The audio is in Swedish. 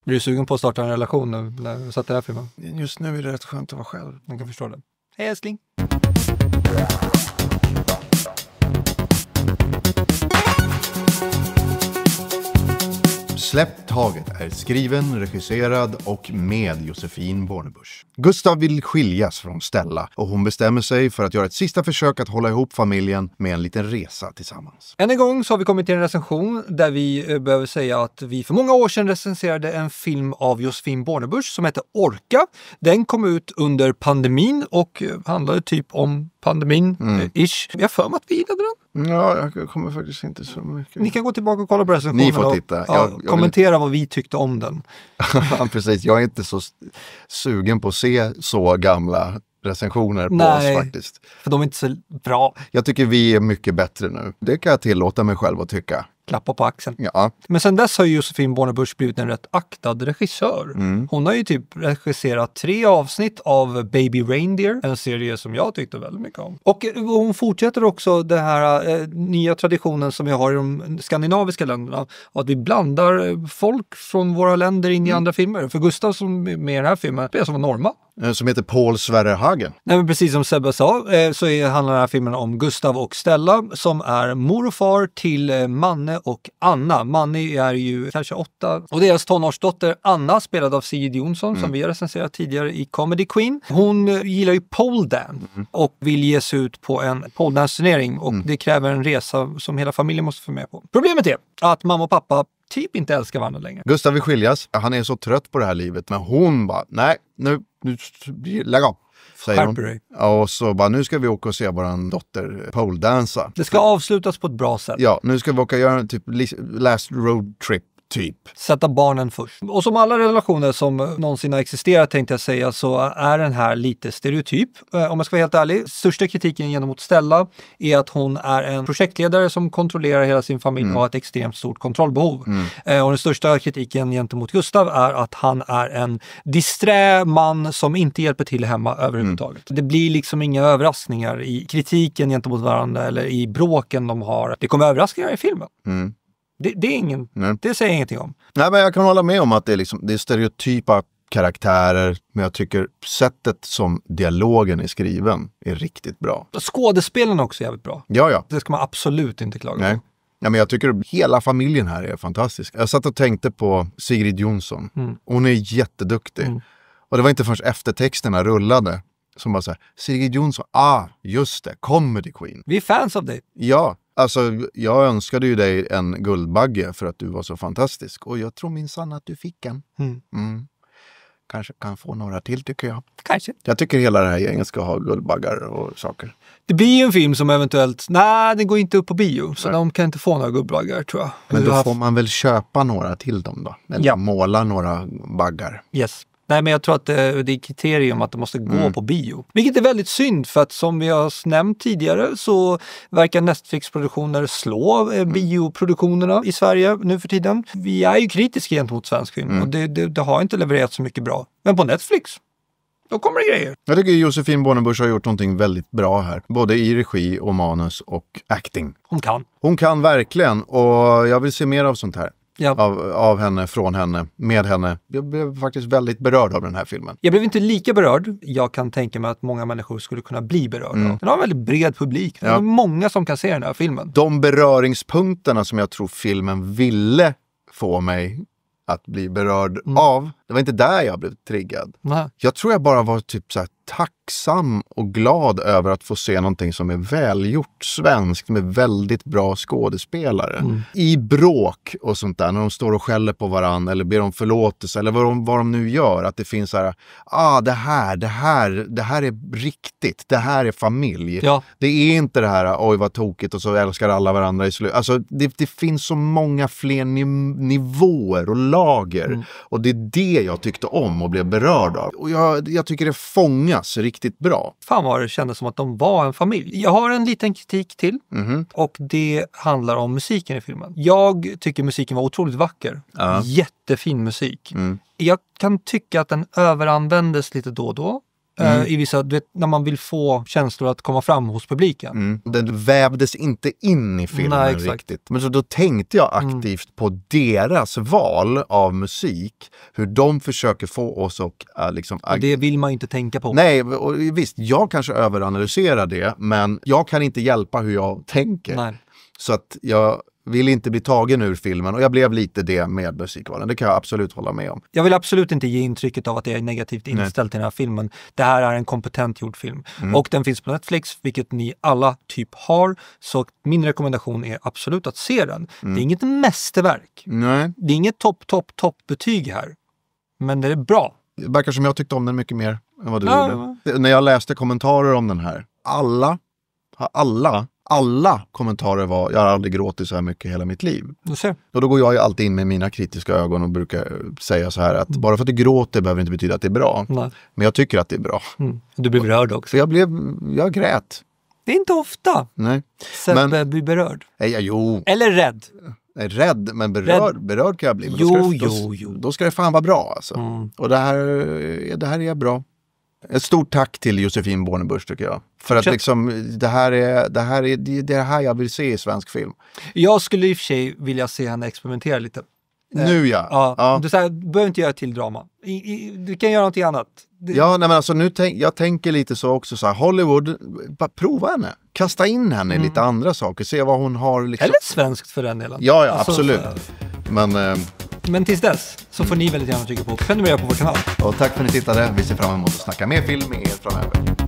Blir du sugen på att starta en relation nu när du satt i den här filmen? Just nu är det rätt skönt att vara själv. Jag kan förstå det. Hej älskling! Släpp taget är skriven, regisserad och med Josefin Bornebusch. Gustav vill skiljas från Stella och hon bestämmer sig för att göra ett sista försök att hålla ihop familjen med en liten resa tillsammans. Än en gång så har vi kommit till en recension där vi behöver säga att vi för många år sedan recenserade en film av Josefin Bornebusch som heter Orka. Den kom ut under pandemin och handlade typ om pandemin-ish. Jag för mig att vi gillade den. Ja, jag kommer faktiskt inte så mycket. Ni kan gå tillbaka och kolla på recensionen. Ni får titta. Och kommentera vad vi tyckte om den. Ja, precis. Jag är inte så sugen på att se så gamla recensioner på oss faktiskt. För de är inte så bra. Jag tycker vi är mycket bättre nu. Det kan jag tillåta mig själv att tycka. Klappa på axeln. Ja. Men sen dess har ju Josefin Bornebusch blivit en rätt aktad regissör. Hon har ju typ regisserat 3 avsnitt av Baby Reindeer, en serie som jag tyckte väldigt mycket om. Och hon fortsätter också den här nya traditionen som vi har i de skandinaviska länderna, att vi blandar folk från våra länder in i andra filmer. För Gustav som är med i den här filmen är som en norrman. Som heter Paul Sverrehagen. Nej, men precis som Sebbe sa så handlar den här filmen om Gustav och Stella som är mor och far till Manne och Anna. Manne är ju kanske 8 och deras tonårsdotter Anna spelad av Sigrid Jonsson som vi har recenserat tidigare i Comedy Queen. Hon gillar ju pole dance och vill ge sig ut på en pole dance turnering och det kräver en resa som hela familjen måste få med på. Problemet är att mamma och pappa typ inte älskar varandra längre. Gustav vill skiljas. Han är så trött på det här livet. Men hon bara, nej, nu lägg av. Säger hon. Och så bara, nu ska vi åka och se våran dotter poledansa. Det ska avslutas på ett bra sätt. Ja, nu ska vi åka och göra en typ last road trip. Typ. Sätta barnen först. Och som alla relationer som någonsin har existerat tänkte jag säga så är den här lite stereotyp. Om jag ska vara helt ärlig, största kritiken gentemot Stella är att hon är en projektledare som kontrollerar hela sin familj och har ett extremt stort kontrollbehov. Och den största kritiken gentemot Gustav är att han är en disträ man som inte hjälper till hemma överhuvudtaget. Det blir liksom inga överraskningar i kritiken gentemot varandra eller i bråken de har. Det kommer överraskningar i filmen. Det är ingen, det säger jag ingenting om. Nej, men jag kan hålla med om att det är stereotypa karaktärer, men jag tycker sättet som dialogen är skriven är riktigt bra. Skådespelen är också jävligt bra. Ja. Det ska man absolut inte klaga på. Nej. Ja, men jag tycker hela familjen här är fantastisk. Jag satt och tänkte på Sigrid Jonsson. Hon är jätteduktig. Och det var inte förrän eftertexterna rullade som bara så här, Sigrid Jonsson, just det, Comedy Queen. Vi är fans av dig. Ja. Alltså, jag önskade ju dig en Guldbagge för att du var så fantastisk. Och jag tror minsann att du fick en. Kanske kan få några till, tycker jag. Kanske. Jag tycker hela det här gänget ska ha Guldbaggar och saker. Det blir ju en film som eventuellt, det går inte upp på bio. Så de kan inte få några Guldbaggar, tror jag. Men då får man väl köpa några till dem då? Eller måla några baggar. Yes. Nej, men jag tror att det är kriterium att det måste gå på bio. Vilket är väldigt synd för att som vi har nämnt tidigare så verkar Netflix-produktioner slå bioproduktionerna i Sverige nu för tiden. Vi är ju kritiska gentemot svensk film och det har inte levererat så mycket bra. Men på Netflix, då kommer det grejer. Jag tycker Josefin Bornebusch har gjort någonting väldigt bra här. Både i regi och manus och acting. Hon kan verkligen och jag vill se mer av sånt här. Ja. Av henne, från henne, med henne. Jag blev faktiskt väldigt berörd av den här filmen. Jag blev inte lika berörd. Jag kan tänka mig att många människor skulle kunna bli berörda. Den har en väldigt bred publik. Det är många som kan se den här filmen. De beröringspunkterna som jag tror filmen ville få mig att bli berörd av, det var inte där jag blev triggad. Jag tror jag bara var typ så här tacksam och glad över att få se någonting som är välgjort svenskt med väldigt bra skådespelare. I bråk och sånt där, när de står och skäller på varandra eller ber om förlåtelse eller vad de nu gör, att det finns så här, det här är riktigt, det här är familj. Det är inte det här, oj vad tokigt och så älskar alla varandra i slut. Alltså det finns så många fler nivåer och lager och det är det jag tyckte om och blev berörd av. Och jag tycker det fångas riktigt bra. Fan vad det kändes som att de var en familj. Jag har en liten kritik till och det handlar om musiken i filmen. Jag tycker musiken var otroligt vacker. Jättefin musik. Jag kan tycka att den överanvändes lite då och då. I vissa, du vet, när man vill få känslor att komma fram hos publiken. Den vävdes inte in i filmen riktigt. Men så då tänkte jag aktivt på deras val av musik. Hur de försöker få oss att liksom... Och det vill man inte tänka på. Nej, och visst, jag kanske överanalyserar det. Men jag kan inte hjälpa hur jag tänker. Nej. Så att jag vill inte bli tagen ur filmen. Och jag blev lite det med musikvalen. Det kan jag absolut hålla med om. Jag vill absolut inte ge intrycket av att jag är negativt inställd till den här filmen. Det här är en kompetent gjord film. Och den finns på Netflix, vilket ni alla typ har. Så min rekommendation är absolut att se den. Det är inget mästerverk. Nej. Det är inget topp betyg här. Men det är bra. Det verkar som jag tyckte om den mycket mer än vad du gjorde. När jag läste kommentarer om den här. Alla kommentarer var, jag har aldrig gråtit så här mycket i hela mitt liv. Du ser. Och då går jag ju alltid in med mina kritiska ögon och brukar säga så här att bara för att du gråter behöver inte betyda att det är bra. Nej. Men jag tycker att det är bra. Du blev berörd också. Så jag grät. Det är inte ofta. Nej. Sebbe blir berörd. Jo. Eller rädd. Rädd, men berörd kan jag bli. Men då ska det fan vara bra alltså. Och det här är bra. Ett stort tack till Josefin Bornebusch tycker jag. För att liksom, det här är det här jag vill se i svensk film. Jag skulle i och för sig vilja se henne experimentera lite. Nu ja. Du behöver inte göra till drama. Du kan göra någonting annat. Ja, nej, men alltså jag tänker lite så också så här, Hollywood, bara prova henne. Kasta in henne i lite andra saker. Se vad hon har liksom. Eller svenskt för den delen. Ja, absolut. Men tills dess så får ni väldigt gärna trycka på prenumerera på vår kanal. Och tack för att ni tittade. Vi ser fram emot att snacka mer film med er framöver.